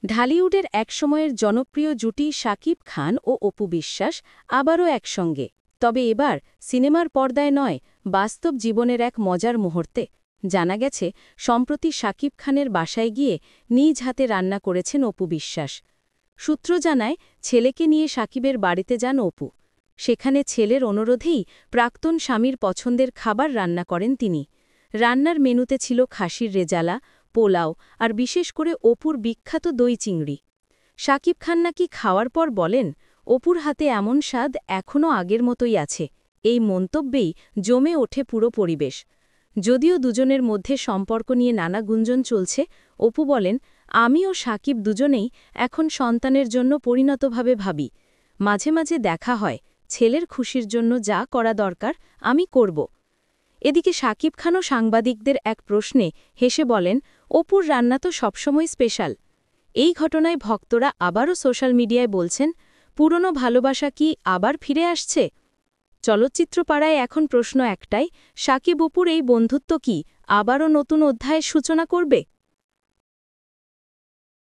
ঢালিউডের একসময়ের জনপ্রিয় জুটি শাকিব খান ও অপু বিশ্বাস আবারও একসঙ্গে, তবে এবার সিনেমার পর্দায় নয়, বাস্তব জীবনের এক মজার মুহূর্তে। জানা গেছে, সম্প্রতি শাকিব খানের বাসায় গিয়ে নিজ হাতে রান্না করেছেন অপু বিশ্বাস। সূত্র জানায়, ছেলেকে নিয়ে শাকিবের বাড়িতে যান অপু। সেখানে ছেলের অনুরোধেই প্রাক্তন স্বামীর পছন্দের খাবার রান্না করেন তিনি। রান্নার মেনুতে ছিল খাসির রেজালা, পোলাও আর বিশেষ করে অপুর বিখ্যাত দই চিংড়ি। শাকিব খান নাকি খাওয়ার পর বলেন, অপুর হাতে এমন স্বাদ এখনও আগের মতোই আছে। এই মন্তব্যেই জমে ওঠে পুরো পরিবেশ। যদিও দুজনের মধ্যে সম্পর্ক নিয়ে নানা গুঞ্জন চলছে, অপু বলেন, আমি ও শাকিব দুজনেই এখন সন্তানের জন্য পরিণতভাবে ভাবি। মাঝে মাঝে দেখা হয়, ছেলের খুশির জন্য যা করা দরকার আমি করব। এদিকে শাকিব খানও সাংবাদিকদের এক প্রশ্নে হেসে বলেন, অপুর রান্না তো সবসময় স্পেশাল। এই ঘটনায় ভক্তরা আবারও সোশ্যাল মিডিয়ায় বলছেন, পুরনো ভালোবাসা কি আবার ফিরে আসছে? চলচ্চিত্রপাড়ায় এখন প্রশ্ন একটাই, শাকিব অপুর এই বন্ধুত্ব কি আবারও নতুন অধ্যায়ের সূচনা করবে?